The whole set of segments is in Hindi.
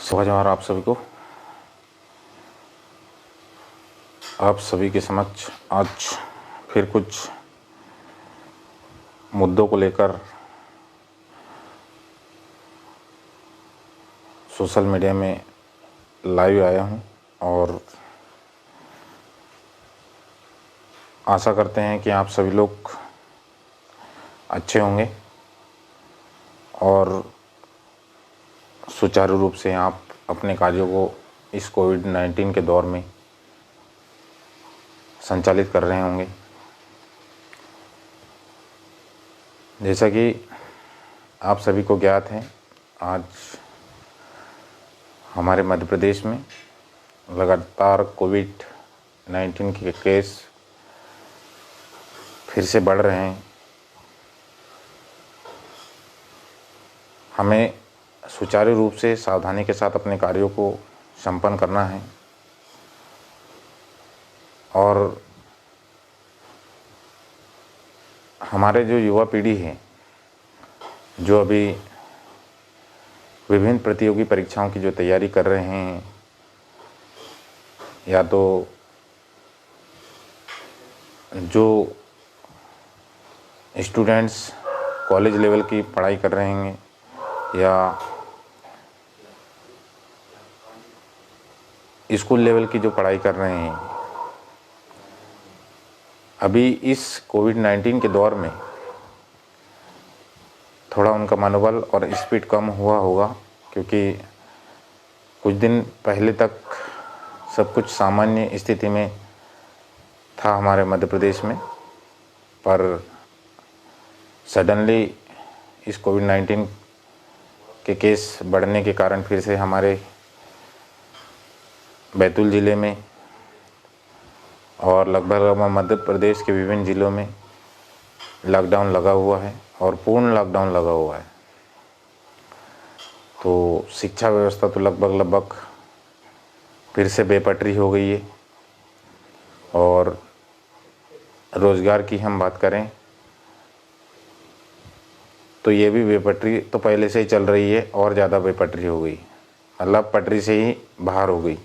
सुबह जवाहर आप सभी को, आप सभी के समक्ष आज फिर कुछ मुद्दों को लेकर सोशल मीडिया में लाइव आया हूं और आशा करते हैं कि आप सभी लोग अच्छे होंगे और सुचारू रूप से आप अपने कार्यों को इस कोविड-19 के दौर में संचालित कर रहे होंगे। जैसा कि आप सभी को ज्ञात है, आज हमारे मध्य प्रदेश में लगातार कोविड-19 के केस फिर से बढ़ रहे हैं। हमें सुचारू रूप से सावधानी के साथ अपने कार्यों को संपन्न करना है और हमारे जो युवा पीढ़ी है, जो अभी विभिन्न प्रतियोगी परीक्षाओं की जो तैयारी कर रहे हैं या तो जो स्टूडेंट्स कॉलेज लेवल की पढ़ाई कर रहे हैं या स्कूल लेवल की जो पढ़ाई कर रहे हैं, अभी इस कोविड-19 के दौर में थोड़ा उनका मनोबल और स्पीड कम हुआ होगा, क्योंकि कुछ दिन पहले तक सब कुछ सामान्य स्थिति में था हमारे मध्य प्रदेश में, पर सडनली इस कोविड-19 के केस बढ़ने के कारण फिर से हमारे बैतूल ज़िले में और लगभग मध्य प्रदेश के विभिन्न ज़िलों में लॉकडाउन लगा हुआ है और पूर्ण लॉकडाउन लगा हुआ है। तो शिक्षा व्यवस्था तो लगभग फिर से बेपटरी हो गई है और रोज़गार की हम बात करें तो ये भी बेपटरी तो पहले से ही चल रही है और ज़्यादा बेपटरी हो गई, मतलब पटरी से ही बाहर हो गई।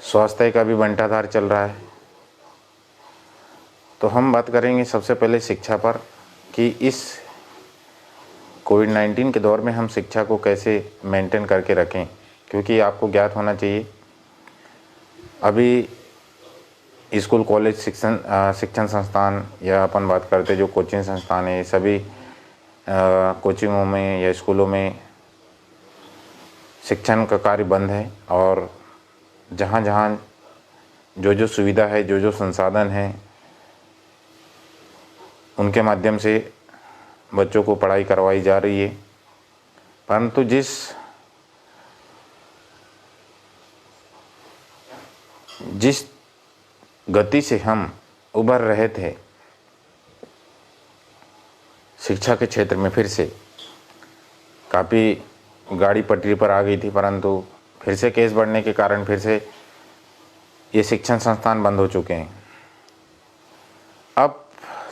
स्वास्थ्य का भी बंटाधार चल रहा है। तो हम बात करेंगे सबसे पहले शिक्षा पर कि इस कोविड-19 के दौर में हम शिक्षा को कैसे मेंटेन करके रखें, क्योंकि आपको ज्ञात होना चाहिए अभी स्कूल कॉलेज शिक्षण संस्थान या अपन बात करते जो कोचिंग संस्थान है, सभी कोचिंगों में या स्कूलों में शिक्षण का कार्य बंद है और जहाँ जो सुविधा है, जो संसाधन है, उनके माध्यम से बच्चों को पढ़ाई करवाई जा रही है। परंतु जिस गति से हम उभर रहे थे शिक्षा के क्षेत्र में, फिर से काफ़ी गाड़ी पटरी पर आ गई थी, परंतु फिर से केस बढ़ने के कारण फिर से ये शिक्षण संस्थान बंद हो चुके हैं। अब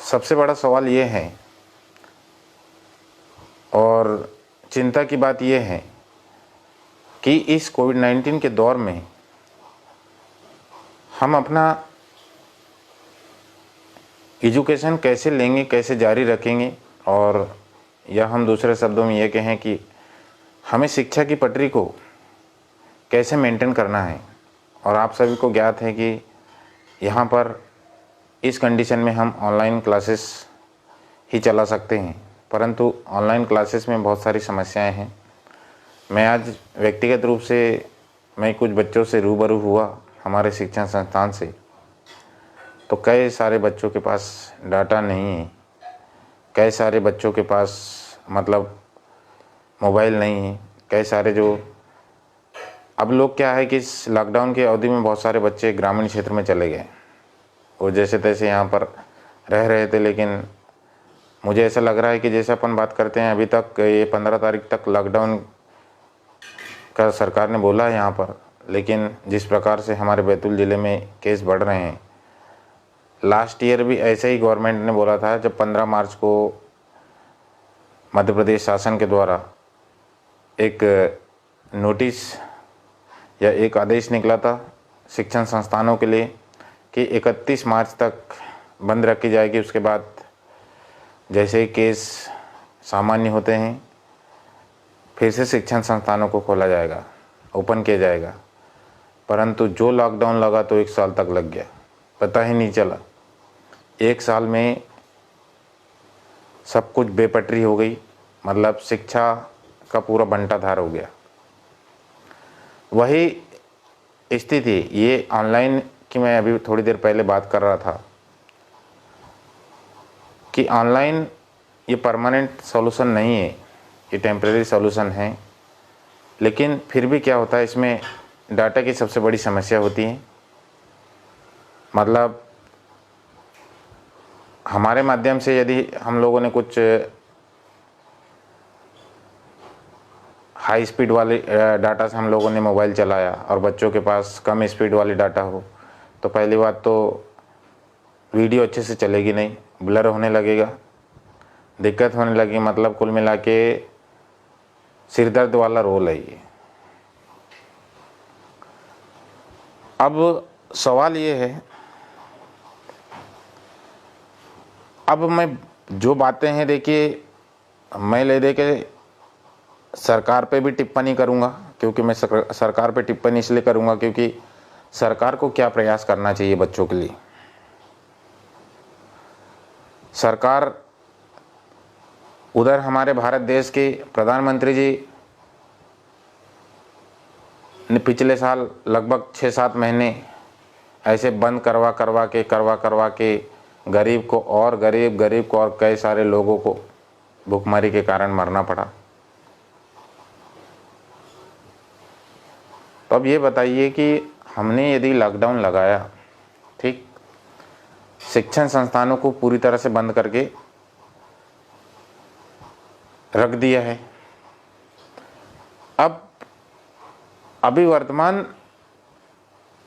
सबसे बड़ा सवाल ये है और चिंता की बात ये है कि इस कोविड-19 के दौर में हम अपना एजुकेशन कैसे लेंगे, कैसे जारी रखेंगे, और या हम दूसरे शब्दों में ये कहें कि हमें शिक्षा की पटरी को कैसे मेंटेन करना है। और आप सभी को ज्ञात है कि यहाँ पर इस कंडीशन में हम ऑनलाइन क्लासेस ही चला सकते हैं, परंतु ऑनलाइन क्लासेस में बहुत सारी समस्याएं हैं। मैं आज व्यक्तिगत रूप से मैं कुछ बच्चों से रूबरू हुआ हमारे शिक्षण संस्थान से, तो कई सारे बच्चों के पास डाटा नहीं है, कई सारे बच्चों के पास मतलब मोबाइल नहीं है, कई सारे जो अब लोग क्या है कि इस लॉकडाउन की अवधि में बहुत सारे बच्चे ग्रामीण क्षेत्र में चले गए। वो जैसे तैसे यहाँ पर रह रहे थे, लेकिन मुझे ऐसा लग रहा है कि जैसे अपन बात करते हैं अभी तक ये 15 तारीख तक लॉकडाउन का सरकार ने बोला है यहाँ पर, लेकिन जिस प्रकार से हमारे बैतूल ज़िले में केस बढ़ रहे हैं, लास्ट ईयर भी ऐसे ही गवर्नमेंट ने बोला था जब 15 मार्च को मध्य प्रदेश शासन के द्वारा एक नोटिस या एक आदेश निकला था शिक्षण संस्थानों के लिए कि 31 मार्च तक बंद रखी जाएगी। उसके बाद जैसे ही केस सामान्य होते हैं फिर से शिक्षण संस्थानों को खोला जाएगा, ओपन किया जाएगा। परंतु जो लॉकडाउन लगा तो 1 साल तक लग गया, पता ही नहीं चला। 1 साल में सब कुछ बेपटरी हो गई, मतलब शिक्षा का पूरा बंटाधार हो गया। वही स्थिति ये ऑनलाइन की मैं अभी थोड़ी देर पहले बात कर रहा था कि ऑनलाइन ये परमानेंट सॉल्यूशन नहीं है, ये टेम्परेरी सॉल्यूशन है। लेकिन फिर भी क्या होता है, इसमें डाटा की सबसे बड़ी समस्या होती है। मतलब हमारे माध्यम से यदि हम लोगों ने कुछ हाई स्पीड वाले डाटा से हम लोगों ने मोबाइल चलाया और बच्चों के पास कम स्पीड वाली डाटा हो, तो पहली बात तो वीडियो अच्छे से चलेगी नहीं, ब्लर होने लगेगा, दिक्कत होने लगी। मतलब कुल मिला के सिरदर्द वाला रोल है ये। अब सवाल ये है, अब मैं जो बातें हैं देखिए, मैं ले दे के सरकार पे भी टिप्पणी करूंगा, क्योंकि मैं सरकार पे टिप्पणी इसलिए करूंगा क्योंकि सरकार को क्या प्रयास करना चाहिए बच्चों के लिए। सरकार उधर हमारे भारत देश के प्रधानमंत्री जी ने पिछले साल लगभग 6-7 महीने ऐसे बंद करवा के गरीब को और कई सारे लोगों को भूखमरी के कारण मरना पड़ा। तो अब ये बताइए कि हमने यदि लॉकडाउन लगाया, ठीक, शिक्षण संस्थानों को पूरी तरह से बंद करके रख दिया है। अब अभी वर्तमान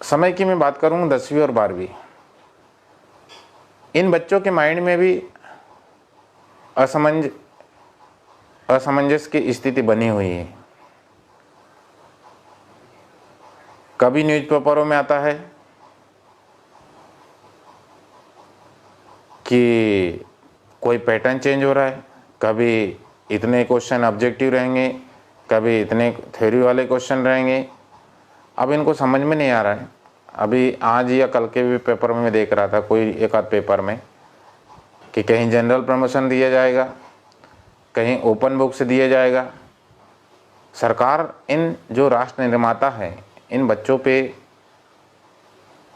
समय की मैं बात करूँ 10वीं और 12वीं, इन बच्चों के माइंड में भी असमंजस की स्थिति बनी हुई है। कभी न्यूज़पेपरों में आता है कि कोई पैटर्न चेंज हो रहा है, कभी इतने क्वेश्चन ऑब्जेक्टिव रहेंगे, कभी इतने थ्योरी वाले क्वेश्चन रहेंगे। अब इनको समझ में नहीं आ रहा है। अभी आज या कल के भी पेपर में मैं देख रहा था, कोई एक आध पेपर में, कि कहीं जनरल प्रमोशन दिया जाएगा, कहीं ओपन बुक से दिया जाएगा। सरकार इन जो राष्ट्र निर्माता है इन बच्चों पे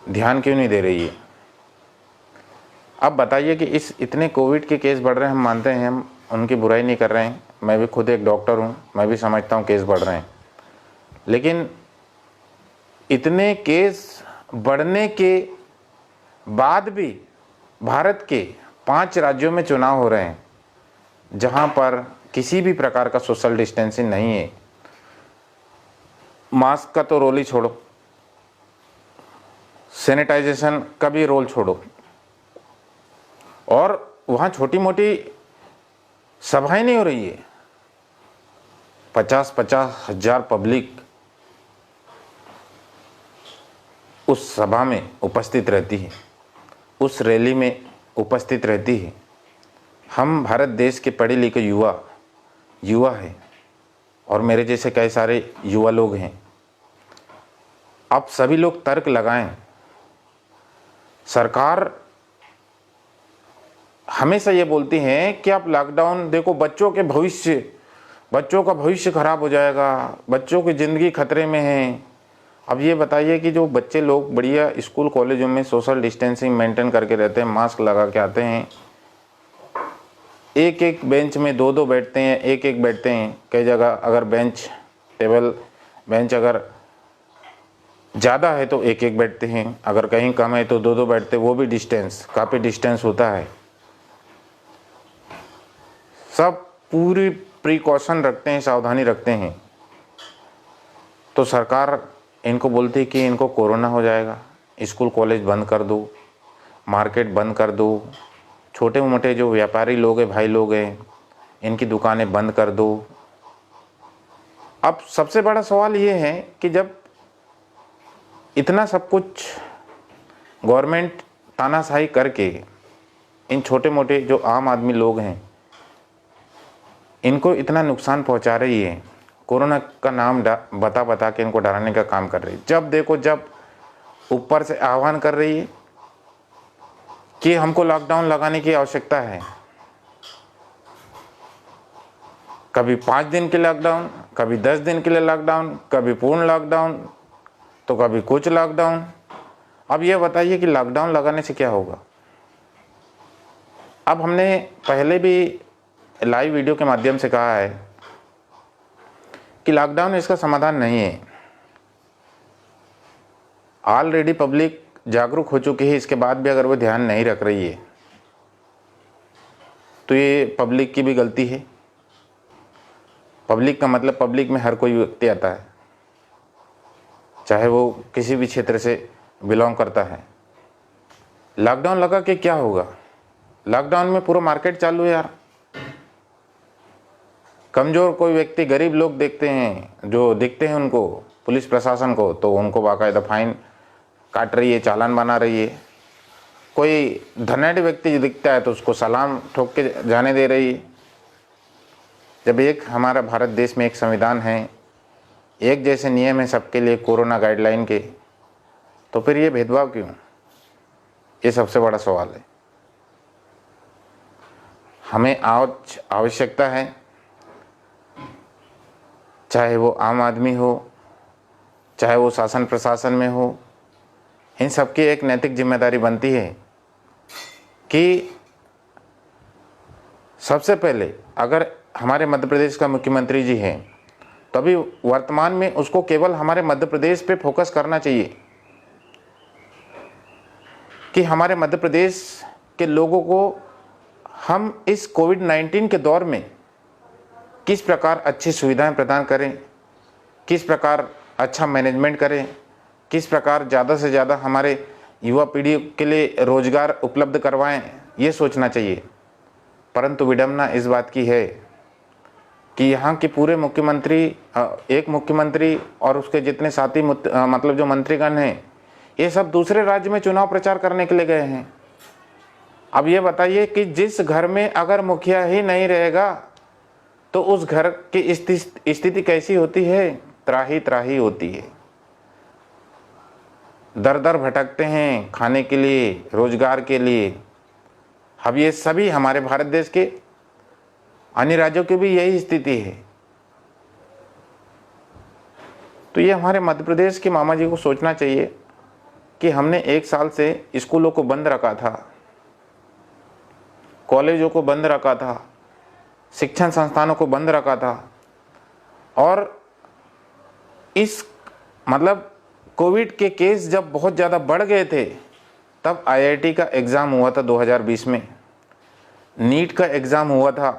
ध्यान क्यों नहीं दे रही है। अब बताइए कि इस इतने कोविड के केस बढ़ रहे हैं, हम मानते हैं, हम उनकी बुराई नहीं कर रहे हैं, मैं भी खुद एक डॉक्टर हूँ, मैं भी समझता हूँ केस बढ़ रहे हैं। लेकिन इतने केस बढ़ने के बाद भी भारत के 5 राज्यों में चुनाव हो रहे हैं जहाँ पर किसी भी प्रकार का सोशल डिस्टेंसिंग नहीं है। मास्क का तो रोल ही छोड़ो, सैनिटाइजेशन का भी रोल छोड़ो, और वहाँ छोटी मोटी सभाएं नहीं हो रही है। 50-50 हजार पब्लिक उस सभा में उपस्थित रहती है, उस रैली में उपस्थित रहती है। हम भारत देश के पढ़े लिखे युवा हैं और मेरे जैसे कई सारे युवा लोग हैं। अब सभी लोग तर्क लगाएं। सरकार हमेशा ये बोलती है कि आप लॉकडाउन देखो, बच्चों का भविष्य खराब हो जाएगा, बच्चों की ज़िंदगी खतरे में है। अब ये बताइए कि जो बच्चे लोग बढ़िया स्कूल कॉलेजों में सोशल डिस्टेंसिंग मेंटेन करके रहते हैं, मास्क लगा के आते हैं, एक बेंच में 2-2 बैठते हैं, एक बैठते हैं। कई जगह अगर बेंच अगर ज़्यादा है तो एक बैठते हैं, अगर कहीं कम है तो 2-2 बैठते हैं, वो भी काफ़ी डिस्टेंस होता है। सब पूरी प्रिकॉशन रखते हैं, सावधानी रखते हैं। तो सरकार इनको बोलती है कि इनको कोरोना हो जाएगा, स्कूल कॉलेज बंद कर दो, मार्केट बंद कर दो, छोटे मोटे जो व्यापारी लोग हैं, भाई लोग हैं, इनकी दुकानें बंद कर दो। अब सबसे बड़ा सवाल ये है कि जब इतना सब कुछ गवर्नमेंट तानाशाही करके इन छोटे मोटे जो आम आदमी लोग हैं इनको इतना नुकसान पहुंचा रही है, कोरोना का नाम बता बता के इनको डराने का काम कर रही है, जब देखो जब ऊपर से आह्वान कर रही है कि हमको लॉकडाउन लगाने की आवश्यकता है, कभी 5 दिन के लॉकडाउन, कभी 10 दिन के लिए लॉकडाउन, कभी पूर्ण लॉकडाउन, तो कभी कुछ लॉकडाउन। अब ये बताइए कि लॉकडाउन लगाने से क्या होगा। अब हमने पहले भी लाइव वीडियो के माध्यम से कहा है कि लॉकडाउन इसका समाधान नहीं है। ऑलरेडी पब्लिक जागरूक हो चुकी है, इसके बाद भी अगर वो ध्यान नहीं रख रही है तो ये पब्लिक की भी गलती है। पब्लिक का मतलब पब्लिक में हर कोई व्यक्ति आता है, चाहे वो किसी भी क्षेत्र से बिलोंग करता है। लॉकडाउन लगा के क्या होगा? लॉकडाउन में पूरा मार्केट चालू है यार। कमज़ोर कोई व्यक्ति, गरीब लोग देखते हैं, जो दिखते हैं उनको पुलिस प्रशासन को, तो उनको बाकायदा फाइन काट रही है, चालान बना रही है। कोई धनाढ़ व्यक्ति जो दिखता है तो उसको सलाम ठोक के जाने दे रही है। जब एक हमारा भारत देश में एक संविधान है, एक जैसे नियम है सबके लिए कोरोना गाइडलाइन के, तो फिर ये भेदभाव क्यों? ये सबसे बड़ा सवाल है। हमें आज आवश्यकता है, चाहे वो आम आदमी हो, चाहे वो शासन प्रशासन में हो, इन सबकी एक नैतिक जिम्मेदारी बनती है कि सबसे पहले अगर हमारे मध्य प्रदेश का मुख्यमंत्री जी हैं तो अभी वर्तमान में उसको केवल हमारे मध्य प्रदेश पे फोकस करना चाहिए कि हमारे मध्य प्रदेश के लोगों को हम इस कोविड-19 के दौर में किस प्रकार अच्छी सुविधाएं प्रदान करें, किस प्रकार अच्छा मैनेजमेंट करें, किस प्रकार ज़्यादा से ज़्यादा हमारे युवा पीढ़ी के लिए रोजगार उपलब्ध करवाएं, ये सोचना चाहिए। परंतु विडंबना इस बात की है कि यहाँ के पूरे मुख्यमंत्री, एक मुख्यमंत्री और उसके जितने साथी मतलब जो मंत्रीगण हैं, ये सब दूसरे राज्य में चुनाव प्रचार करने के लिए गए हैं। अब ये बताइए कि जिस घर में अगर मुखिया ही नहीं रहेगा तो उस घर की स्थिति कैसी होती है? त्राही त्राही होती है। दर दर भटकते हैं खाने के लिए, रोजगार के लिए। अब ये सभी हमारे भारत देश के अन्य राज्यों की भी यही स्थिति है। तो ये हमारे मध्य प्रदेश के मामा जी को सोचना चाहिए कि हमने 1 साल से स्कूलों को बंद रखा था, कॉलेजों को बंद रखा था, शिक्षण संस्थानों को बंद रखा था, और इस मतलब कोविड के केस जब बहुत ज़्यादा बढ़ गए थे तब आईआईटी का एग्ज़ाम हुआ था 2020 में, नीट का एग्ज़ाम हुआ था,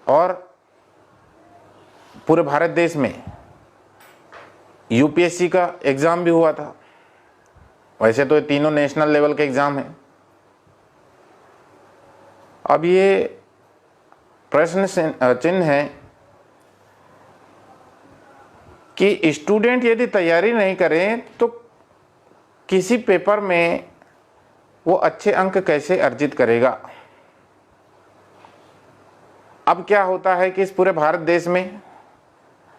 और पूरे भारत देश में यूपीएससी का एग्ज़ाम भी हुआ था। वैसे तो ये तीनों नेशनल लेवल के एग्ज़ाम हैं। अब ये प्रश्न चिन्ह है कि स्टूडेंट यदि तैयारी नहीं करें तो किसी पेपर में वो अच्छे अंक कैसे अर्जित करेगा। अब क्या होता है कि इस पूरे भारत देश में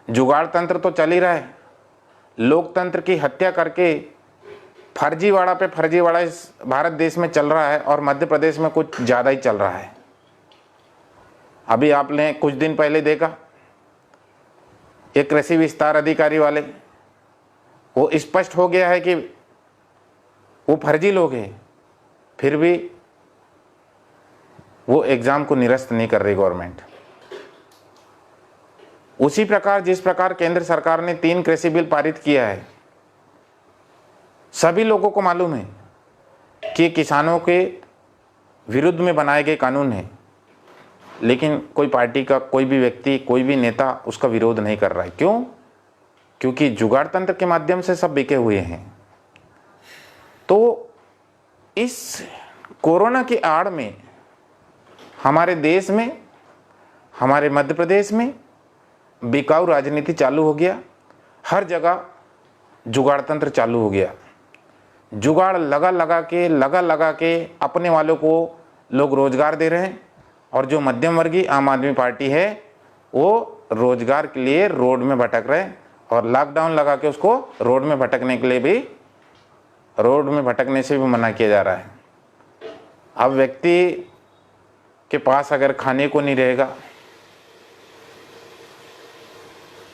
जुगाड़ तंत्र तो चल ही रहा है, लोकतंत्र की हत्या करके फर्जीवाड़ा पे फर्जीवाड़ा इस भारत देश में चल रहा है, और मध्य प्रदेश में कुछ ज़्यादा ही चल रहा है। अभी आपने कुछ दिन पहले देखा, एक कृषि विस्तार अधिकारी वाले, वो स्पष्ट हो गया है कि वो फर्जी लोग हैं, फिर भी वो एग्ज़ाम को निरस्त नहीं कर रही गवर्नमेंट। उसी प्रकार जिस प्रकार केंद्र सरकार ने 3 कृषि बिल पारित किया है, सभी लोगों को मालूम है कि किसानों के विरुद्ध में बनाए गए कानून हैं, लेकिन कोई पार्टी का कोई भी व्यक्ति, कोई भी नेता उसका विरोध नहीं कर रहा है। क्यों? क्योंकि जुगाड़ तंत्र के माध्यम से सब बिके हुए हैं। तो इस कोरोना की आड़ में हमारे देश में, हमारे मध्य प्रदेश में बिकाऊ राजनीति चालू हो गया, हर जगह जुगाड़ तंत्र चालू हो गया। जुगाड़ लगा लगा के अपने वालों को लोग रोजगार दे रहे हैं, और जो मध्यम वर्गीय आम आदमी पार्टी है वो रोजगार के लिए रोड में भटक रहे हैं, और लॉकडाउन लगा के उसको रोड में भटकने के लिए भी, रोड में भटकने से भी मना किया जा रहा है। अब व्यक्ति के पास अगर खाने को नहीं रहेगा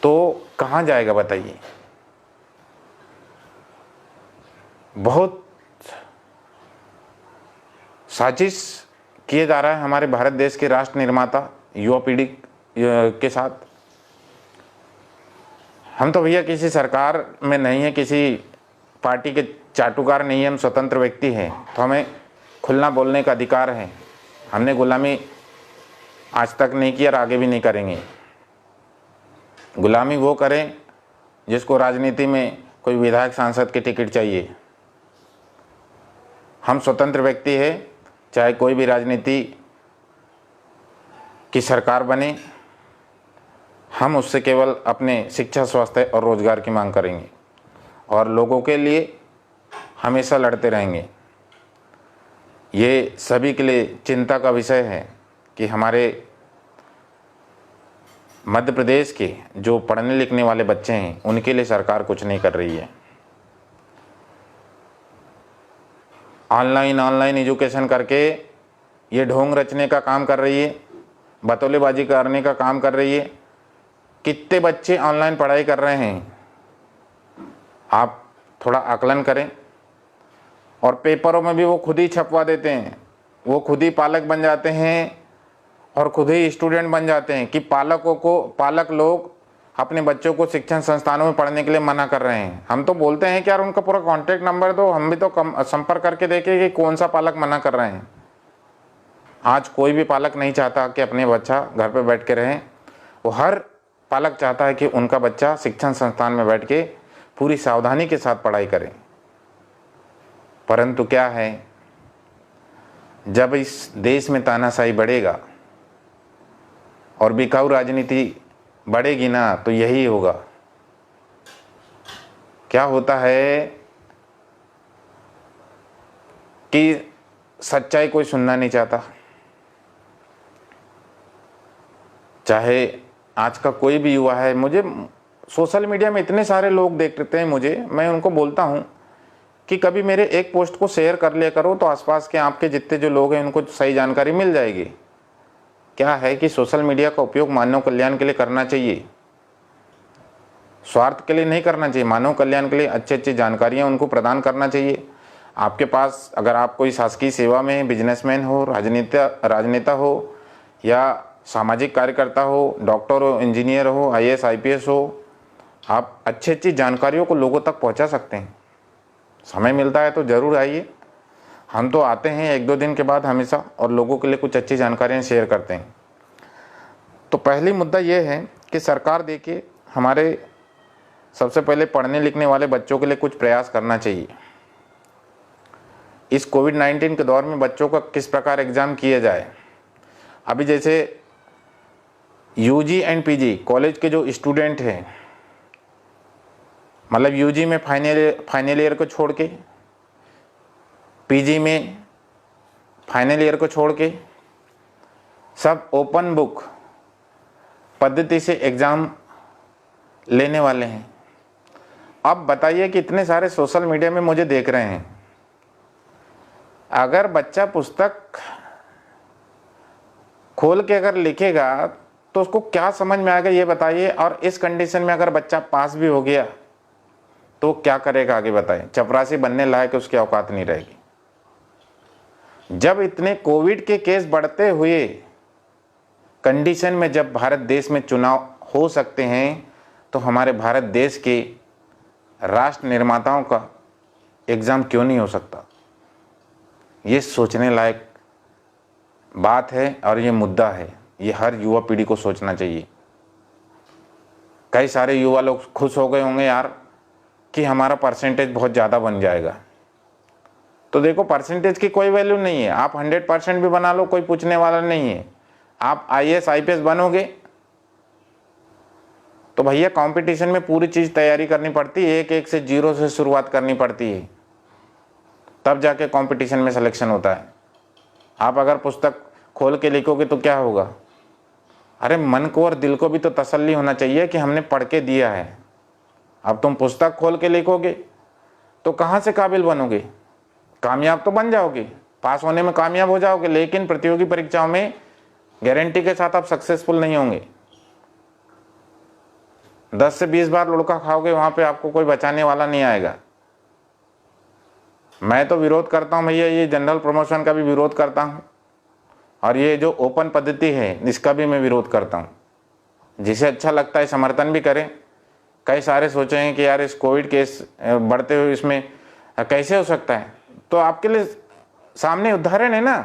तो कहाँ जाएगा बताइए। बहुत साजिश किया जा रहा है हमारे भारत देश के राष्ट्र निर्माता युवा पीढ़ी के साथ। हम तो भैया किसी सरकार में नहीं है, किसी पार्टी के चाटुकार नहीं है, हम स्वतंत्र व्यक्ति हैं, तो हमें खुलना बोलने का अधिकार है। हमने गुलामी आज तक नहीं की और आगे भी नहीं करेंगे। गुलामी वो करें जिसको राजनीति में कोई विधायक सांसद की टिकट चाहिए। हम स्वतंत्र व्यक्ति हैं, चाहे कोई भी राजनीति की सरकार बने, हम उससे केवल अपने शिक्षा, स्वास्थ्य और रोजगार की मांग करेंगे और लोगों के लिए हमेशा लड़ते रहेंगे। ये सभी के लिए चिंता का विषय है कि हमारे मध्य प्रदेश के जो पढ़ने लिखने वाले बच्चे हैं उनके लिए सरकार कुछ नहीं कर रही है। ऑनलाइन एजुकेशन करके ये ढोंग रचने का काम कर रही है, बतौलेबाजी करने का काम कर रही है। कितने बच्चे ऑनलाइन पढ़ाई कर रहे हैं, आप थोड़ा आकलन करें। और पेपरों में भी वो खुद ही छपवा देते हैं, वो खुद ही पालक बन जाते हैं और खुद ही स्टूडेंट बन जाते हैं कि पालक लोग अपने बच्चों को शिक्षण संस्थानों में पढ़ने के लिए मना कर रहे हैं। हम तो बोलते हैं कि यार उनका पूरा कॉन्टैक्ट नंबर दो, हम भी तो संपर्क करके देखें कि कौन सा पालक मना कर रहे हैं। आज कोई भी पालक नहीं चाहता कि अपने बच्चा घर पे बैठ के रहें, वो हर पालक चाहता है कि उनका बच्चा शिक्षण संस्थान में बैठ के पूरी सावधानी के साथ पढ़ाई करे। परंतु क्या है, जब इस देश में तानाशाही बढ़ेगा और बिकाऊ राजनीति बढ़ेगी ना, तो यही होगा। क्या होता है कि सच्चाई कोई सुनना नहीं चाहता। चाहे आज का कोई भी युवा है, मुझे सोशल मीडिया में इतने सारे लोग देखते हैं, मैं उनको बोलता हूं कि कभी मेरे एक पोस्ट को शेयर कर लिया करो, तो आसपास के आपके जितने जो लोग हैं उनको सही जानकारी मिल जाएगी। क्या है कि सोशल मीडिया का उपयोग मानव कल्याण के लिए करना चाहिए, स्वार्थ के लिए नहीं करना चाहिए। मानव कल्याण के लिए अच्छी अच्छी जानकारियां उनको प्रदान करना चाहिए। आपके पास अगर आप कोई शासकीय सेवा में बिजनेसमैन हो, राजनेता हो, या सामाजिक कार्यकर्ता हो, डॉक्टर हो, इंजीनियर हो, IAS IPS हो, आप अच्छी अच्छी जानकारियों को लोगों तक पहुंचा सकते हैं। समय मिलता है तो ज़रूर आइए। हम तो आते हैं 1-2 दिन के बाद हमेशा, और लोगों के लिए कुछ अच्छी जानकारियाँ शेयर करते हैं। तो पहली मुद्दा ये है कि सरकार देखिए, हमारे सबसे पहले पढ़ने लिखने वाले बच्चों के लिए कुछ प्रयास करना चाहिए। इस कोविड-19 के दौर में बच्चों का किस प्रकार एग्ज़ाम किया जाए। अभी जैसे UG एंड PG कॉलेज के जो स्टूडेंट हैं, मतलब UG में फाइनल ईयर को छोड़ के, PG में फाइनल ईयर को छोड़ के सब ओपन बुक पद्धति से एग्ज़ाम लेने वाले हैं। अब बताइए कि इतने सारे सोशल मीडिया में मुझे देख रहे हैं, अगर बच्चा पुस्तक खोल के अगर लिखेगा तो उसको क्या समझ में आएगा ये बताइए। और इस कंडीशन में अगर बच्चा पास भी हो गया तो क्या करेगा आगे बताएं। चपरासी बनने लायक उसकी औकात नहीं रहेगी। जब इतने कोविड के केस बढ़ते हुए कंडीशन में जब भारत देश में चुनाव हो सकते हैं, तो हमारे भारत देश के राष्ट्र निर्माताओं का एग्ज़ाम क्यों नहीं हो सकता। ये सोचने लायक बात है और ये मुद्दा है। ये हर युवा पीढ़ी को सोचना चाहिए। कई सारे युवा लोग खुश हो गए होंगे यार कि हमारा परसेंटेज बहुत ज़्यादा बन जाएगा। तो देखो, परसेंटेज की कोई वैल्यू नहीं है। आप 100% भी बना लो, कोई पूछने वाला नहीं है। आप IAS IPS बनोगे तो भैया कंपटीशन में पूरी चीज़ तैयारी करनी पड़ती है, एक एक से जीरो से शुरुआत करनी पड़ती है, तब जाके कंपटीशन में सिलेक्शन होता है। आप अगर पुस्तक खोल के लिखोगे तो क्या होगा? अरे मन को और दिल को भी तो तसल्ली होना चाहिए कि हमने पढ़ के दिया है। अब तुम पुस्तक खोल के लिखोगे तो कहाँ से काबिल बनोगे? कामयाब तो बन जाओगे, पास होने में कामयाब हो जाओगे, लेकिन प्रतियोगी परीक्षाओं में गारंटी के साथ आप सक्सेसफुल नहीं होंगे। 10 से 20 बार लुढ़का खाओगे, वहाँ पे आपको कोई बचाने वाला नहीं आएगा। मैं तो विरोध करता हूँ भैया, ये जनरल प्रमोशन का भी विरोध करता हूँ, और ये जो ओपन पद्धति है इसका भी मैं विरोध करता हूँ। जिसे अच्छा लगता है समर्थन भी करें। कई सारे सोचे हैं कि यार इस कोविड केस बढ़ते हुए इसमें कैसे हो सकता है, तो आपके लिए सामने उदाहरण है ना।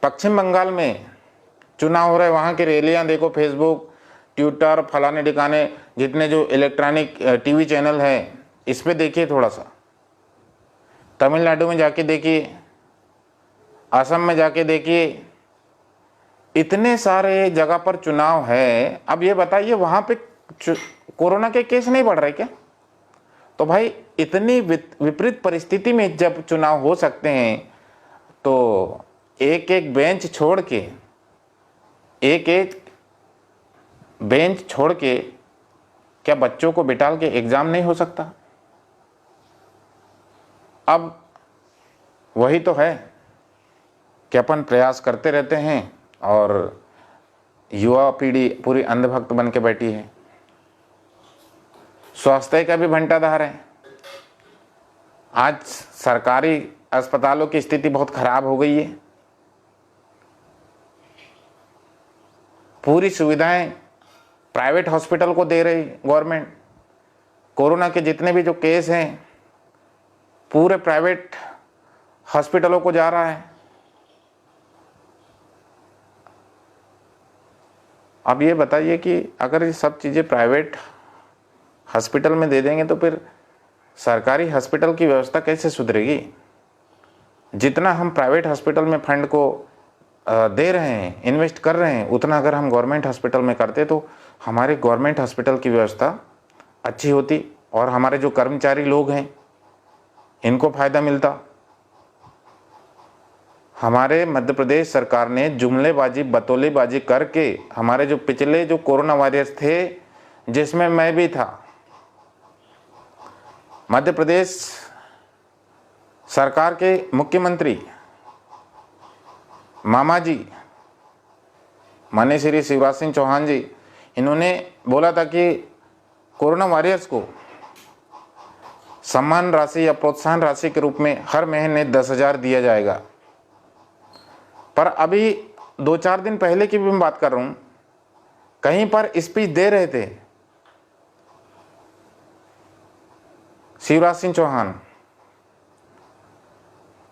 पश्चिम बंगाल में चुनाव हो रहे, वहाँ की रैलियाँ देखो, फेसबुक, ट्विटर, फलाने ठिकाने जितने जो इलेक्ट्रॉनिक टीवी चैनल है इस पे देखिए थोड़ा सा। तमिलनाडु में जाके देखिए, असम में जाके देखिए, इतने सारे जगह पर चुनाव है। अब ये बताइए वहाँ पे कोरोना के केस नहीं बढ़ रहे क्या? तो भाई इतनी विपरीत परिस्थिति में जब चुनाव हो सकते हैं तो एक एक बेंच छोड़ के, एक एक बेंच छोड़ के क्या बच्चों को बिठाल के एग्जाम नहीं हो सकता? अब वही तो है कि अपन प्रयास करते रहते हैं और युवा पीढ़ी पूरी अंधभक्त बन के बैठी है। स्वास्थ्य का भी भंटाधार है। आज सरकारी अस्पतालों की स्थिति बहुत खराब हो गई है। पूरी सुविधाएं प्राइवेट हॉस्पिटल को दे रही गवर्नमेंट। कोरोना के जितने भी जो केस हैं पूरे प्राइवेट हॉस्पिटलों को जा रहा है। अब ये बताइए कि अगर ये सब चीज़ें प्राइवेट हॉस्पिटल में दे देंगे तो फिर सरकारी हॉस्पिटल की व्यवस्था कैसे सुधरेगी? जितना हम प्राइवेट हॉस्पिटल में फंड को दे रहे हैं, इन्वेस्ट कर रहे हैं, उतना अगर हम गवर्नमेंट हॉस्पिटल में करते तो हमारे गवर्नमेंट हॉस्पिटल की व्यवस्था अच्छी होती और हमारे जो कर्मचारी लोग हैं इनको फ़ायदा मिलता। हमारे मध्य प्रदेश सरकार ने जुमलेबाजी, बतौलेबाजी करके हमारे जो पिछले जो कोरोना वॉरियर्स थे, जिसमें मैं भी था, मध्य प्रदेश सरकार के मुख्यमंत्री मामा जी माननीय श्री शिवराज सिंह चौहान जी, इन्होंने बोला था कि कोरोना वॉरियर्स को सम्मान राशि या प्रोत्साहन राशि के रूप में हर महीने 10,000 दिया जाएगा। पर अभी 2-4 दिन पहले की भी मैं बात कर रहा हूँ, कहीं पर स्पीच दे रहे थे शिवराज सिंह चौहान,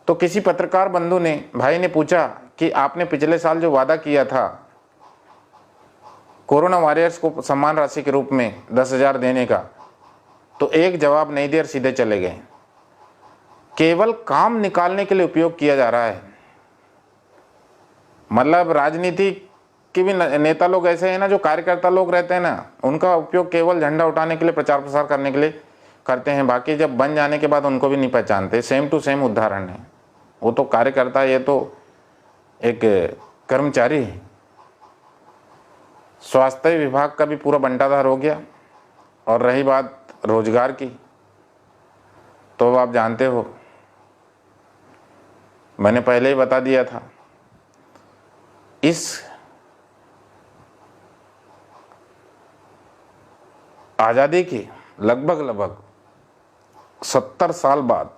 तो किसी पत्रकार बंधु ने, भाई ने पूछा कि आपने पिछले साल जो वादा किया था कोरोना वॉरियर्स को सम्मान राशि के रूप में 10,000 देने का, तो एक जवाब नहीं दिया और सीधे चले गए। केवल काम निकालने के लिए उपयोग किया जा रहा है। मतलब राजनीति के भी नेता लोग ऐसे हैं ना, जो कार्यकर्ता लोग रहते हैं ना, उनका उपयोग केवल झंडा उठाने के लिए, प्रचार प्रसार करने के लिए करते हैं। बाकी जब बन जाने के बाद उनको भी नहीं पहचानते। सेम टू सेम उदाहरण है। वो तो कार्यकर्ता, ये तो एक कर्मचारी है। स्वास्थ्य विभाग का भी पूरा बंटाधार हो गया। और रही बात रोजगार की, तो आप जानते हो, मैंने पहले ही बता दिया था, इस आज़ादी के लगभग 70 साल बाद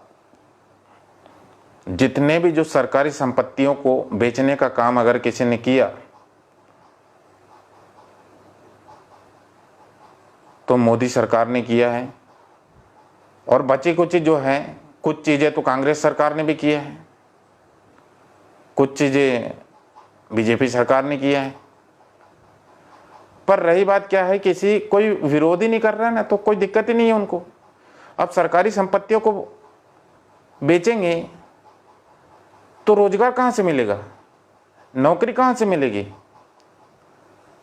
जितने भी जो सरकारी संपत्तियों को बेचने का काम अगर किसी ने किया तो मोदी सरकार ने किया है। और बची कुछ जो है, कुछ चीज़ें तो कांग्रेस सरकार ने भी किया है, कुछ चीज़ें बीजेपी सरकार ने किया है। पर रही बात क्या है, किसी कोई विरोध ही नहीं कर रहा है ना, तो कोई दिक्कत ही नहीं है उनको। अब सरकारी संपत्तियों को बेचेंगे तो रोजगार कहाँ से मिलेगा, नौकरी कहाँ से मिलेगी?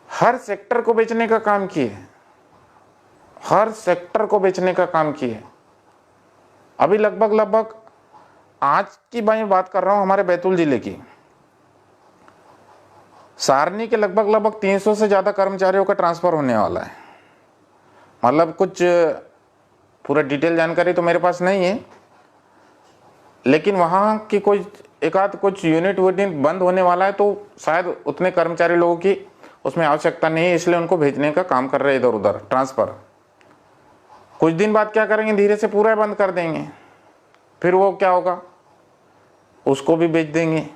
हर सेक्टर को बेचने का काम किए। हर सेक्टर को बेचने का काम किए। अभी लगभग आज की मैं बात कर रहा हूं, हमारे बैतूल जिले की सारनी के लगभग 300 से ज़्यादा कर्मचारियों का ट्रांसफ़र होने वाला है। मतलब कुछ पूरा डिटेल जानकारी तो मेरे पास नहीं है, लेकिन वहाँ की कोई एक आध कुछ यूनिट बंद होने वाला है, तो शायद उतने कर्मचारी लोगों की उसमें आवश्यकता नहीं है, इसलिए उनको भेजने का काम कर रहे हैं इधर उधर ट्रांसफ़र। कुछ दिन बाद क्या करेंगे, धीरे से पूरा बंद कर देंगे, फिर वो क्या होगा, उसको भी बेच देंगे,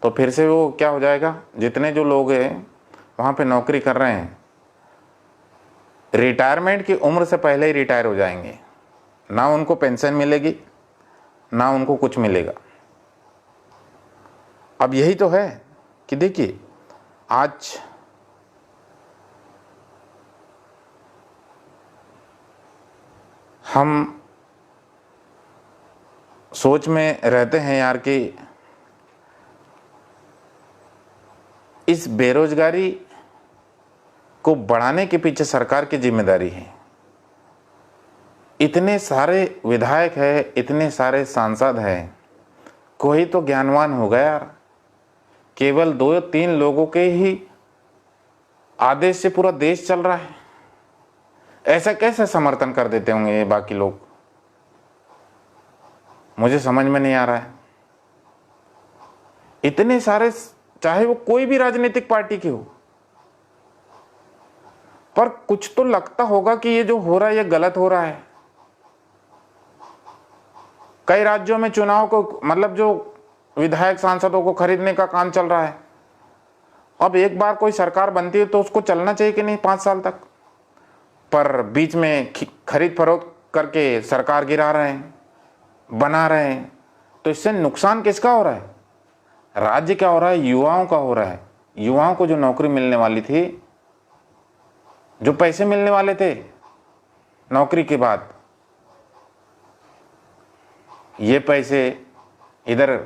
तो फिर से वो क्या हो जाएगा, जितने जो लोग हैं वहाँ पे नौकरी कर रहे हैं रिटायरमेंट की उम्र से पहले ही रिटायर हो जाएंगे, ना उनको पेंशन मिलेगी ना उनको कुछ मिलेगा। अब यही तो है कि देखिए आज हम सोच में रहते हैं यार कि इस बेरोजगारी को बढ़ाने के पीछे सरकार की जिम्मेदारी है। इतने सारे विधायक हैं, इतने सारे सांसद हैं, कोई तो ज्ञानवान होगा यार। केवल 2-3 लोगों के ही आदेश से पूरा देश चल रहा है, ऐसा कैसे समर्थन कर देते होंगे ये बाकी लोग, मुझे समझ में नहीं आ रहा है। इतने सारे, चाहे वो कोई भी राजनीतिक पार्टी की हो, पर कुछ तो लगता होगा कि ये जो हो रहा है ये गलत हो रहा है। कई राज्यों में चुनाव को मतलब जो विधायक सांसदों को खरीदने का काम चल रहा है। अब एक बार कोई सरकार बनती है तो उसको चलना चाहिए कि नहीं 5 साल तक, पर बीच में खरीद फरोख्त करके सरकार गिरा रहे हैं, बना रहे हैं, तो इससे नुकसान किसका हो रहा है, राज्य का हो रहा है, युवाओं का हो रहा है। युवाओं को जो नौकरी मिलने वाली थी, जो पैसे मिलने वाले थे नौकरी के बाद, ये पैसे इधर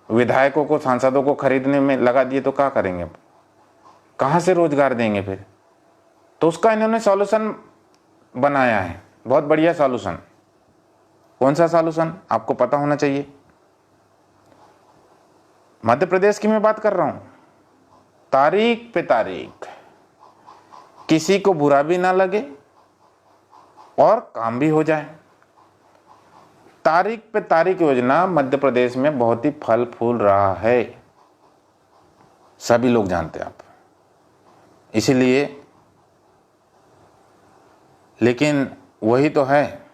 विधायकों को सांसदों को खरीदने में लगा दिए, तो क्या करेंगे, अब कहाँ से रोजगार देंगे फिर। तो उसका इन्होंने सॉल्यूशन बनाया है, बहुत बढ़िया सॉल्यूशन। कौन सा सॉल्यूशन आपको पता होना चाहिए। मध्य प्रदेश की मैं बात कर रहा हूं। तारीख पे तारीख, किसी को बुरा भी ना लगे और काम भी हो जाए। तारीख पे तारीख योजना मध्य प्रदेश में बहुत ही फल फूल रहा है, सभी लोग जानते हैं आप। इसीलिए, लेकिन वही तो है,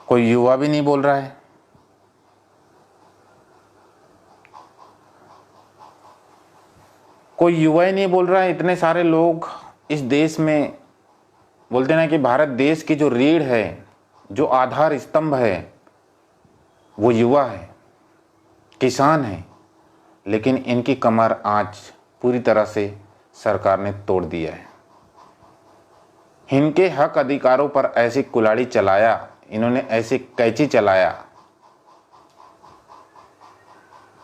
कोई युवा भी नहीं बोल रहा है। कोई युवा ही नहीं बोल रहा है। इतने सारे लोग इस देश में बोलते ना कि भारत देश की जो रीढ़ है, जो आधार स्तंभ है, वो युवा है, किसान है, लेकिन इनकी कमर आज पूरी तरह से सरकार ने तोड़ दिया है। इनके हक अधिकारों पर ऐसी कुल्हाड़ी चलाया, इन्होंने ऐसी कैंची चलाया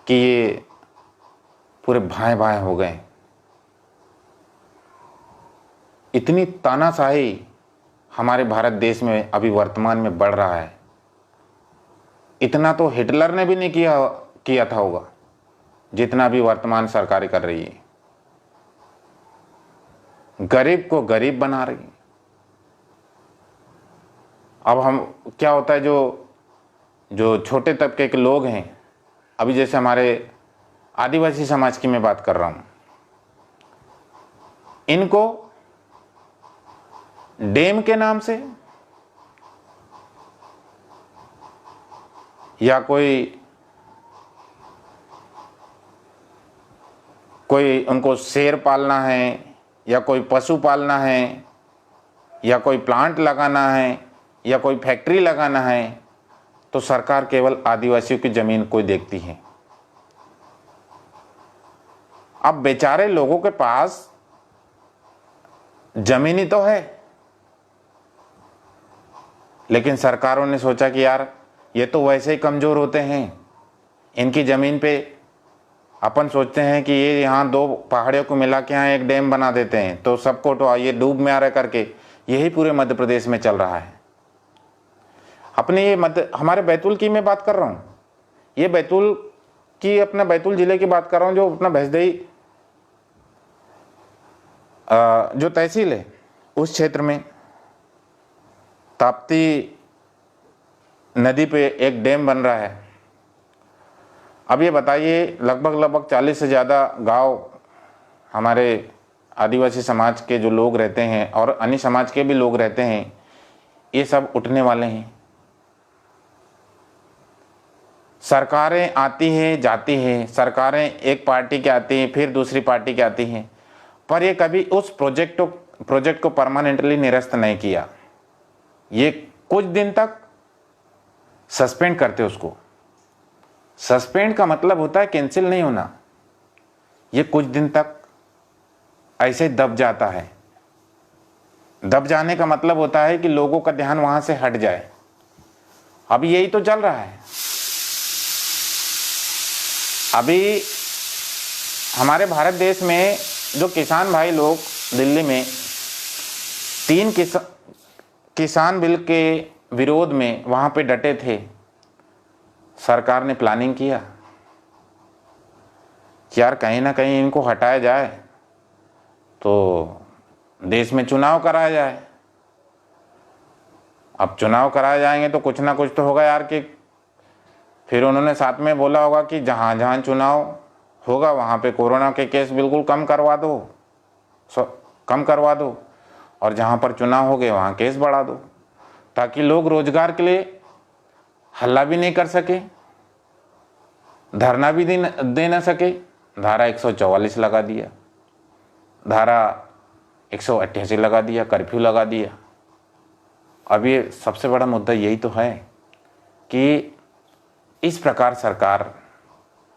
कि ये पूरे भाए भाए हो गए। इतनी तानाशाही हमारे भारत देश में अभी वर्तमान में बढ़ रहा है, इतना तो हिटलर ने भी नहीं किया था होगा जितना भी वर्तमान सरकारें कर रही है। गरीब को गरीब बना रही है। अब हम क्या होता है, जो छोटे तबके के लोग हैं, अभी जैसे हमारे आदिवासी समाज की मैं बात कर रहा हूं, इनको डैम के नाम से या कोई उनको शेर पालना है या कोई पशु पालना है या कोई प्लांट लगाना है या कोई फैक्ट्री लगाना है, तो सरकार केवल आदिवासियों की जमीन को देखती है। अब बेचारे लोगों के पास जमीन तो है, लेकिन सरकारों ने सोचा कि यार ये तो वैसे ही कमजोर होते हैं, इनकी जमीन पे अपन सोचते हैं कि ये यहाँ दो पहाड़ियों को मिला के यहाँ एक डैम बना देते हैं तो सबको तो ये डूब में आ रहा करके, यही पूरे मध्य प्रदेश में चल रहा है। अपने ये हमारे बैतूल की मैं बात कर रहा हूँ, ये बैतूल की, अपना बैतूल जिले की बात कर रहा हूँ, जो अपना भैंसदेही जो तहसील है उस क्षेत्र में ताप्ती नदी पे एक डैम बन रहा है। अब ये बताइए, लगभग 40 से ज़्यादा गांव हमारे आदिवासी समाज के जो लोग रहते हैं और अन्य समाज के भी लोग रहते हैं, ये सब उठने वाले हैं। सरकारें आती हैं जाती हैं, सरकारें एक पार्टी की आती हैं फिर दूसरी पार्टी की आती हैं, पर ये कभी उस प्रोजेक्ट को परमानेंटली निरस्त नहीं किया। ये कुछ दिन तक सस्पेंड करते उसको। सस्पेंड का मतलब होता है कैंसिल नहीं होना, ये कुछ दिन तक ऐसे दब जाता है। दब जाने का मतलब होता है कि लोगों का ध्यान वहां से हट जाए। अभी यही तो चल रहा है। अभी हमारे भारत देश में जो किसान भाई लोग दिल्ली में 3 किसान बिल के विरोध में वहां पे डटे थे, सरकार ने प्लानिंग किया कि यार कहीं ना कहीं इनको हटाया जाए तो देश में चुनाव कराया जाए। अब चुनाव कराए जाएंगे तो कुछ ना कुछ तो होगा यार, कि फिर उन्होंने साथ में बोला होगा कि जहाँ जहाँ चुनाव होगा वहाँ पे कोरोना के केस बिल्कुल कम करवा दो और जहाँ पर चुनाव हो गए वहाँ केस बढ़ा दो, ताकि लोग रोजगार के लिए हल्ला भी नहीं कर सके, धरना भी दे ना सके। धारा 144 लगा दिया, धारा 188 लगा दिया, कर्फ्यू लगा दिया। अब ये सबसे बड़ा मुद्दा यही तो है कि इस प्रकार सरकार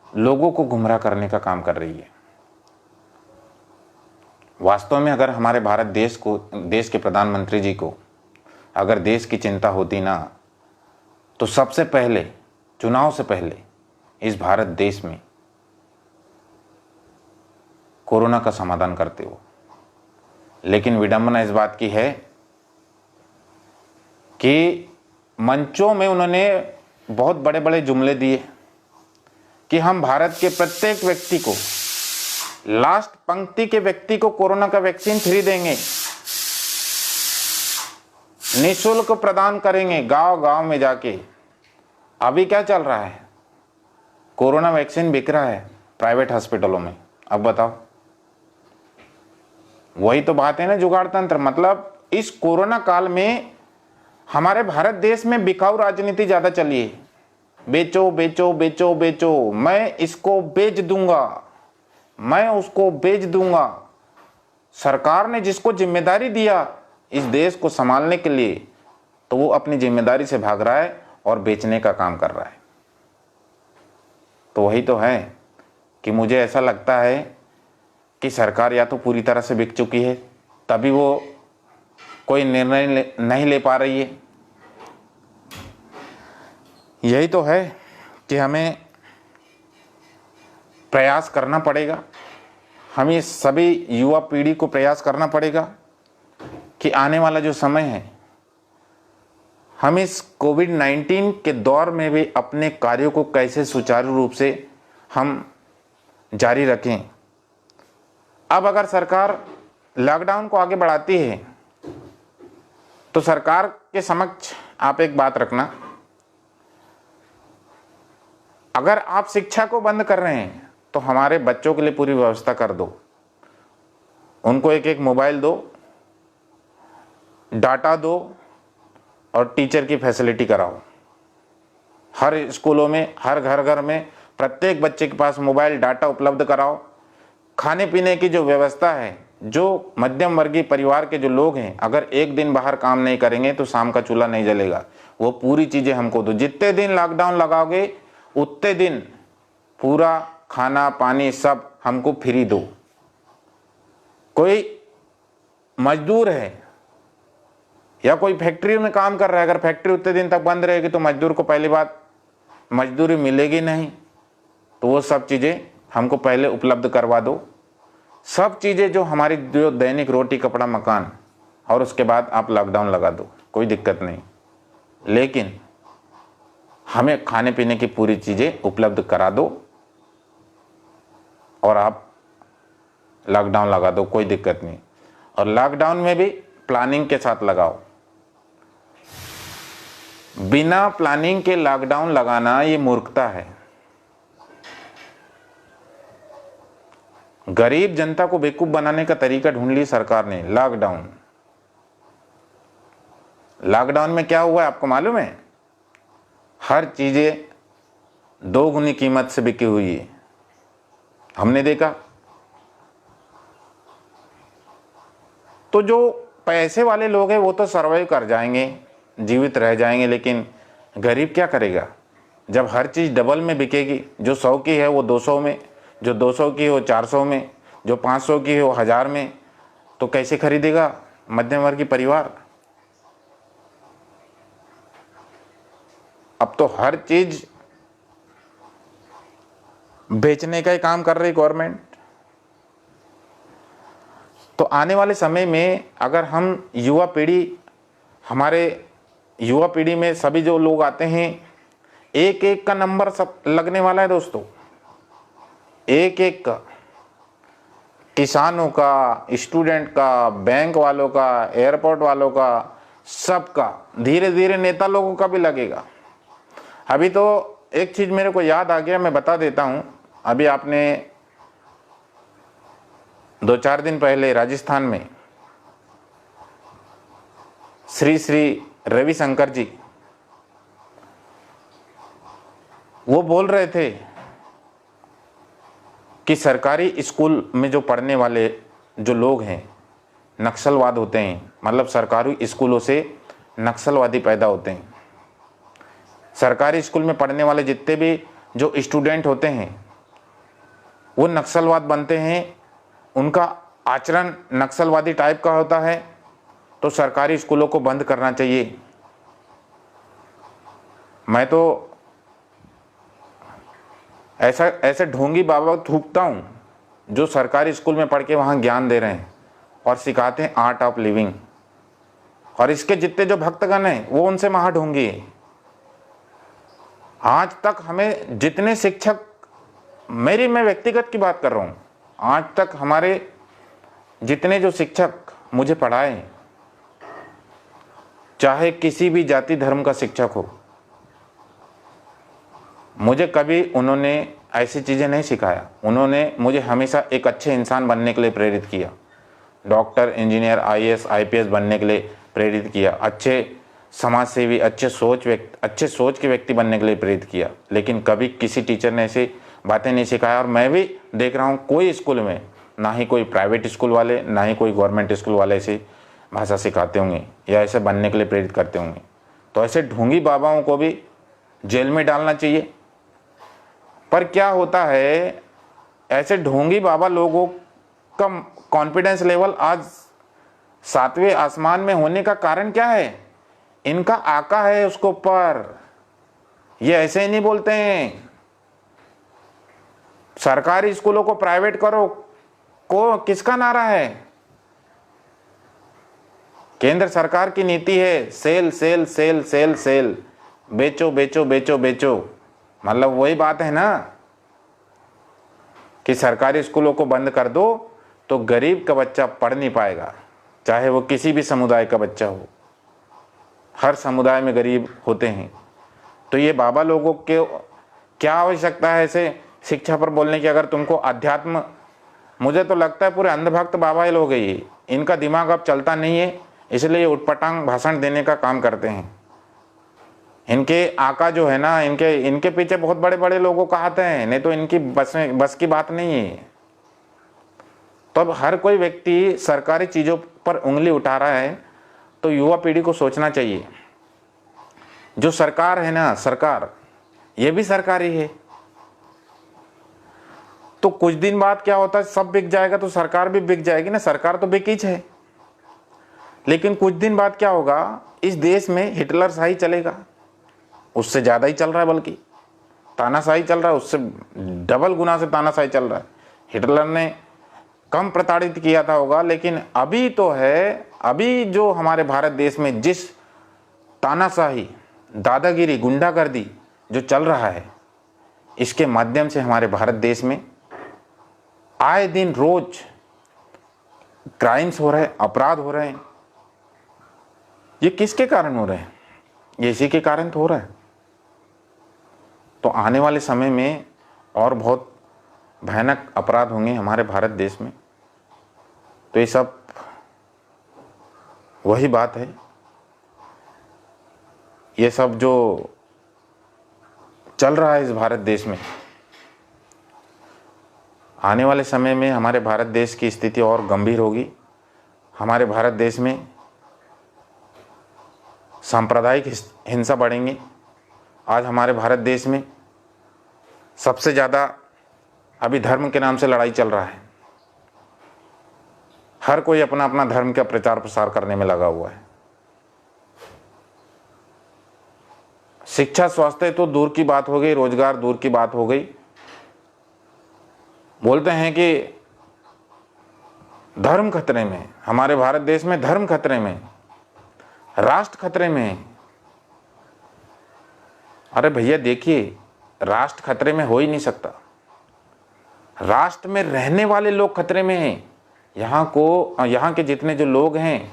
लोगों को गुमराह करने का काम कर रही है। वास्तव में अगर हमारे भारत देश के प्रधानमंत्री जी को अगर देश की चिंता होती ना, तो सबसे पहले चुनाव से पहले इस भारत देश में कोरोना का समाधान करते हो। लेकिन विडंबना इस बात की है कि मंचों में उन्होंने बहुत बड़े बड़े जुमले दिए कि हम भारत के प्रत्येक व्यक्ति को, लास्ट पंक्ति के व्यक्ति को कोरोना का वैक्सीन फ्री देंगे, निःशुल्क प्रदान करेंगे गांव गांव में जाके। अभी क्या चल रहा है, कोरोना वैक्सीन बिक रहा है प्राइवेट हॉस्पिटलों में। अब बताओ, वही तो बात है ना, जुगाड़ तंत्र। मतलब इस कोरोना काल में हमारे भारत देश में बिकाऊ राजनीति ज्यादा चली है। बेचो बेचो बेचो बेचो, मैं इसको बेच दूंगा, मैं उसको बेच दूंगा। सरकार ने जिसको जिम्मेदारी दिया इस देश को संभालने के लिए, तो वो अपनी जिम्मेदारी से भाग रहा है और बेचने का काम कर रहा है। तो वही तो है कि मुझे ऐसा लगता है कि सरकार या तो पूरी तरह से बिक चुकी है, तभी वो कोई निर्णय नहीं ले पा रही है। यही तो है कि हमें प्रयास करना पड़ेगा, हमें सभी युवा पीढ़ी को प्रयास करना पड़ेगा कि आने वाला जो समय है, हम इस कोविड-19 के दौर में भी अपने कार्यों को कैसे सुचारू रूप से हम जारी रखें। अब अगर सरकार लॉकडाउन को आगे बढ़ाती है तो सरकार के समक्ष आप एक बात रखना, अगर आप शिक्षा को बंद कर रहे हैं तो हमारे बच्चों के लिए पूरी व्यवस्था कर दो। उनको एक एक मोबाइल दो, डाटा दो और टीचर की फैसिलिटी कराओ। हर स्कूलों में, हर घर में प्रत्येक बच्चे के पास मोबाइल डाटा उपलब्ध कराओ। खाने पीने की जो व्यवस्था है, जो मध्यम वर्गीय परिवार के जो लोग हैं, अगर एक दिन बाहर काम नहीं करेंगे तो शाम का चूल्हा नहीं जलेगा। वो पूरी चीज़ें हमको दो। जितने दिन लॉकडाउन लगाओगे उतने दिन पूरा खाना पानी सब हमको फ्री दो। कोई मजदूर है या कोई फैक्ट्री में काम कर रहा है, अगर फैक्ट्री उतने दिन तक बंद रहेगी तो मजदूर को पहली बात मजदूरी मिलेगी नहीं। तो वो सब चीज़ें हमको पहले उपलब्ध करवा दो सब चीज़ें, जो हमारी जो दैनिक रोटी कपड़ा मकान, और उसके बाद आप लॉकडाउन लगा दो, कोई दिक्कत नहीं, लेकिन हमें खाने पीने की पूरी चीज़ें उपलब्ध करा दो और आप लॉकडाउन लगा दो, कोई दिक्कत नहीं। और लॉकडाउन में भी प्लानिंग के साथ लगाओ। बिना प्लानिंग के लॉकडाउन लगाना ये मूर्खता है। गरीब जनता को बेवकूफ बनाने का तरीका ढूंढ ली सरकार ने, लॉकडाउन। लॉकडाउन में क्या हुआ है आपको मालूम है? हर चीजें 2 गुनी कीमत से बिकी हुई है, हमने देखा। तो जो पैसे वाले लोग हैं वो तो सर्वाइव कर जाएंगे, जीवित रह जाएंगे, लेकिन गरीब क्या करेगा जब हर चीज़ डबल में बिकेगी? जो 100 की है वो 200 में, जो 200 की हो 400 में, जो 500 की हो 1000 में, तो कैसे खरीदेगा मध्यम वर्गीय परिवार? अब तो हर चीज बेचने का ही काम कर रही गवर्नमेंट। तो आने वाले समय में अगर हम युवा पीढ़ी, हमारे युवा पीढ़ी में सभी जो लोग आते हैं, एक एक का नंबर सब लगने वाला है दोस्तों, एक एक का, किसानों का, स्टूडेंट का, बैंक वालों का, एयरपोर्ट वालों का, सबका, धीरे धीरे नेता लोगों का भी लगेगा। अभी तो एक चीज मेरे को याद आ गया, मैं बता देता हूं। अभी आपने 2-4 दिन पहले राजस्थान में श्री श्री रविशंकर जी वो बोल रहे थे कि सरकारी स्कूल में जो पढ़ने वाले जो लोग हैं नक्सलवाद होते हैं, मतलब सरकारी स्कूलों से नक्सलवादी पैदा होते हैं। सरकारी स्कूल में पढ़ने वाले जितने भी जो स्टूडेंट होते हैं वो नक्सलवाद बनते हैं, उनका आचरण नक्सलवादी टाइप का होता है, तो सरकारी स्कूलों को बंद करना चाहिए। मैं तो ऐसे ढोंगी बाबा थूकता हूँ जो सरकारी स्कूल में पढ़ के वहाँ ज्ञान दे रहे हैं और सिखाते हैं आर्ट ऑफ लिविंग, और इसके जितने जो भक्तगण हैं वो उनसे महा ढोंगी है। आज तक हमें जितने शिक्षक, मैं व्यक्तिगत की बात कर रहा हूँ, आज तक हमारे जितने जो शिक्षक मुझे पढ़ाए, चाहे किसी भी जाति धर्म का शिक्षक हो, मुझे कभी उन्होंने ऐसी चीज़ें नहीं सिखाया। उन्होंने मुझे हमेशा एक अच्छे इंसान बनने के लिए प्रेरित किया, डॉक्टर, इंजीनियर, IAS, IPS बनने के लिए प्रेरित किया, अच्छे समाज सेवी, अच्छे सोच के व्यक्ति बनने के लिए प्रेरित किया। लेकिन कभी किसी टीचर ने ऐसी बातें नहीं सिखाया। और मैं भी देख रहा हूँ कोई स्कूल में, ना ही कोई प्राइवेट स्कूल वाले, ना ही कोई गवर्नमेंट स्कूल वाले ऐसी भाषा सिखाते होंगे या ऐसे बनने के लिए प्रेरित करते होंगे। तो ऐसे ढोंगी बाबाओं को भी जेल में डालना चाहिए। पर क्या होता है, ऐसे ढोंगी बाबा लोगों का कॉन्फिडेंस लेवल आज 7वें आसमान में होने का कारण क्या है? इनका आका है उसको ऊपर। ये ऐसे ही नहीं बोलते हैं सरकारी स्कूलों को प्राइवेट करो, को किसका नारा है? केंद्र सरकार की नीति है sale sale sale sale sale, बेचो बेचो बेचो बेचो। मतलब वही बात है ना कि सरकारी स्कूलों को बंद कर दो तो गरीब का बच्चा पढ़ नहीं पाएगा, चाहे वो किसी भी समुदाय का बच्चा हो। हर समुदाय में गरीब होते हैं। तो ये बाबा लोगों के क्या आवश्यकता है ऐसे शिक्षा पर बोलने की? अगर तुमको अध्यात्म, मुझे तो लगता है पूरे अंधभक्त बाबा ही लोग हैं, इनका दिमाग अब चलता नहीं है, इसलिए ये उटपटांग भाषण देने का काम करते हैं। इनके आका जो है ना, इनके पीछे बहुत बड़े बड़े लोगों का हाथ है, नहीं तो इनकी बस की बात नहीं है। तो अब हर कोई व्यक्ति सरकारी चीज़ों पर उंगली उठा रहा है, तो युवा पीढ़ी को सोचना चाहिए। जो सरकार है ना, सरकार ये भी सरकारी है, तो कुछ दिन बाद क्या होता है, सब बिक जाएगा तो सरकार भी बिक जाएगी ना। सरकार तो बिकीच है, लेकिन कुछ दिन बाद क्या होगा, इस देश में हिटलर शाही चलेगा, उससे ज्यादा ही चल रहा है बल्कि। तानाशाही चल रहा है, उससे डबल गुना से तानाशाही चल रहा है। हिटलर ने कम प्रताड़ित किया था होगा, लेकिन अभी तो है, अभी जो हमारे भारत देश में जिस तानाशाही, दादागिरी, गुंडागर्दी जो चल रहा है, इसके माध्यम से हमारे भारत देश में आए दिन रोज क्राइम्स हो रहे हैं, अपराध हो रहे हैं। ये किसके कारण हो रहे हैं? ये इसी के कारण तो हो रहा है। तो आने वाले समय में और बहुत भयानक अपराध होंगे हमारे भारत देश में। तो ये सब वही बात है, ये सब जो चल रहा है इस भारत देश में, आने वाले समय में हमारे भारत देश की स्थिति और गंभीर होगी। हमारे भारत देश में सांप्रदायिक हिंसा बढ़ेंगी। आज हमारे भारत देश में सबसे ज़्यादा अभी धर्म के नाम से लड़ाई चल रहा है। हर कोई अपना अपना धर्म का प्रचार प्रसार करने में लगा हुआ है। शिक्षा स्वास्थ्य तो दूर की बात हो गई, रोजगार दूर की बात हो गई। बोलते हैं कि धर्म खतरे में, हमारे भारत देश में धर्म खतरे में, राष्ट्र खतरे में है। अरे भैया देखिए, राष्ट्र खतरे में हो ही नहीं सकता। राष्ट्र में रहने वाले लोग खतरे में हैं। यहाँ के जितने जो लोग हैं,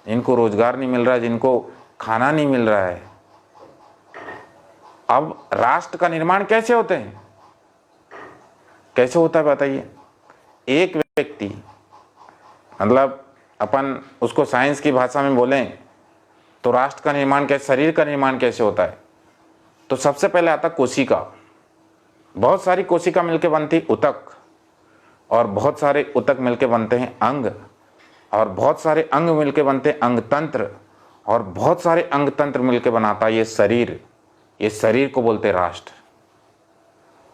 इनको रोजगार नहीं मिल रहा है, जिनको खाना नहीं मिल रहा है। अब राष्ट्र का निर्माण कैसे होते हैं, कैसे होता है बताइए? एक व्यक्ति, मतलब अपन उसको साइंस की भाषा में बोलें तो राष्ट्र का निर्माण कैसे, शरीर का निर्माण कैसे होता है? तो सबसे पहले आता कोशिका। बहुत सारी कोशिका मिलकर बनती उतक, और बहुत सारे उतक मिलकर बनते हैं अंग, और बहुत सारे अंग मिलकर बनते हैं अंग तंत्र, और बहुत सारे अंग तंत्र मिलकर बनाता है ये शरीर। ये शरीर को बोलते हैं राष्ट्र।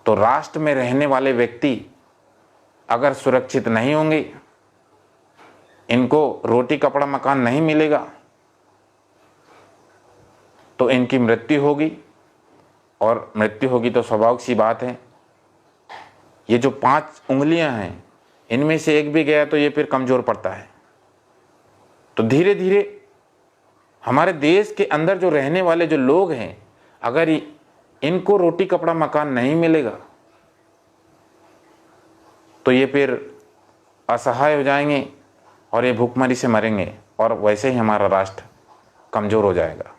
तो राष्ट्र में रहने वाले व्यक्ति अगर सुरक्षित नहीं होंगे, इनको रोटी कपड़ा मकान नहीं मिलेगा, तो इनकी मृत्यु होगी। और मृत्यु होगी तो स्वाभाविक सी बात है, ये जो 5 उंगलियां हैं, इनमें से एक भी गया तो ये फिर कमजोर पड़ता है। तो धीरे धीरे हमारे देश के अंदर जो रहने वाले जो लोग हैं, अगर इनको रोटी कपड़ा मकान नहीं मिलेगा तो ये फिर असहाय हो जाएंगे और ये भूखमरी से मरेंगे, और वैसे ही हमारा राष्ट्र कमज़ोर हो जाएगा।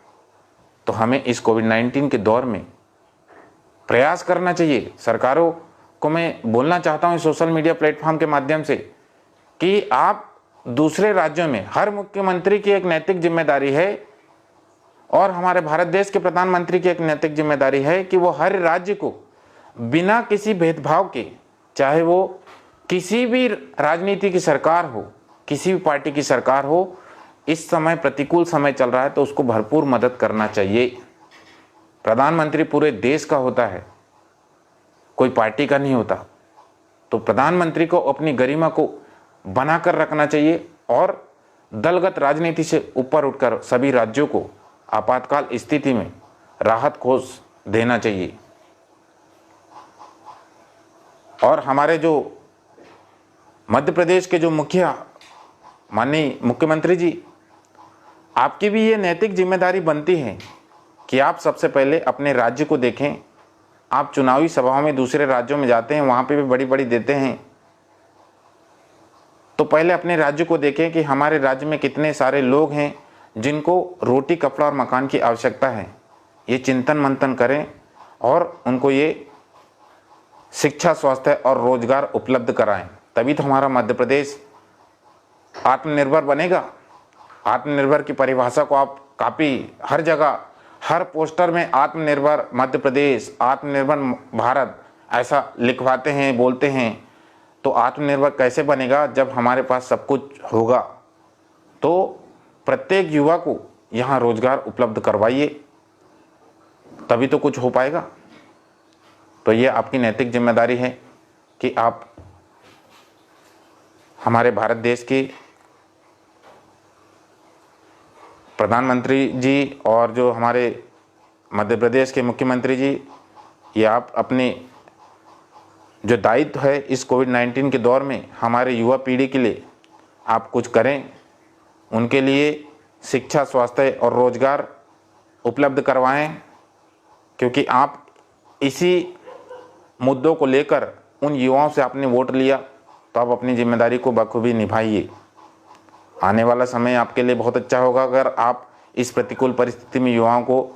तो हमें इस कोविड-19 के दौर में प्रयास करना चाहिए। सरकारों को मैं बोलना चाहता हूँ सोशल मीडिया प्लेटफॉर्म के माध्यम से कि आप दूसरे राज्यों में, हर मुख्यमंत्री की एक नैतिक जिम्मेदारी है, और हमारे भारत देश के प्रधानमंत्री की एक नैतिक जिम्मेदारी है कि वो हर राज्य को बिना किसी भेदभाव के, चाहे वो किसी भी राजनीति की सरकार हो, किसी भी पार्टी की सरकार हो, इस समय प्रतिकूल समय चल रहा है तो उसको भरपूर मदद करना चाहिए। प्रधानमंत्री पूरे देश का होता है, कोई पार्टी का नहीं होता। तो प्रधानमंत्री को अपनी गरिमा को बनाकर रखना चाहिए और दलगत राजनीति से ऊपर उठकर सभी राज्यों को आपातकाल स्थिति में राहत कोष देना चाहिए। और हमारे जो मध्य प्रदेश के जो मुखिया, माननीय मुख्यमंत्री जी, आपकी भी ये नैतिक जिम्मेदारी बनती है कि आप सबसे पहले अपने राज्य को देखें। आप चुनावी सभाओं में दूसरे राज्यों में जाते हैं, वहाँ पे भी बड़ी बड़ी देते हैं, तो पहले अपने राज्य को देखें कि हमारे राज्य में कितने सारे लोग हैं जिनको रोटी कपड़ा और मकान की आवश्यकता है। ये चिंतन मंथन करें और उनको ये शिक्षा, स्वास्थ्य और रोजगार उपलब्ध कराएं, तभी तो हमारा मध्य प्रदेश आत्मनिर्भर बनेगा। आत्मनिर्भर की परिभाषा को आप काफ़ी हर जगह, हर पोस्टर में आत्मनिर्भर मध्य प्रदेश, आत्मनिर्भर भारत ऐसा लिखवाते हैं, बोलते हैं। तो आत्मनिर्भर कैसे बनेगा? जब हमारे पास सब कुछ होगा। तो प्रत्येक युवा को यहाँ रोजगार उपलब्ध करवाइए, तभी तो कुछ हो पाएगा। तो ये आपकी नैतिक जिम्मेदारी है कि आप हमारे भारत देश की प्रधानमंत्री जी और जो हमारे मध्य प्रदेश के मुख्यमंत्री जी, ये आप अपने जो दायित्व है इस कोविड-19 के दौर में हमारे युवा पीढ़ी के लिए आप कुछ करें, उनके लिए शिक्षा, स्वास्थ्य और रोजगार उपलब्ध करवाएं, क्योंकि आप इसी मुद्दों को लेकर उन युवाओं से आपने वोट लिया, तो आप अपनी जिम्मेदारी को बखूबी निभाइए। आने वाला समय आपके लिए बहुत अच्छा होगा अगर आप इस प्रतिकूल परिस्थिति में युवाओं को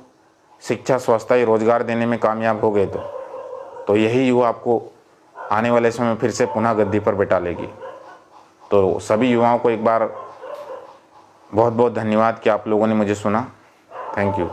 शिक्षा, स्वास्थ्य, रोजगार देने में कामयाब हो गए तो यही युवा आपको आने वाले समय में फिर से पुनः गद्दी पर बैठा लेगी। तो सभी युवाओं को एक बार बहुत बहुत धन्यवाद कि आप लोगों ने मुझे सुना। Thank you.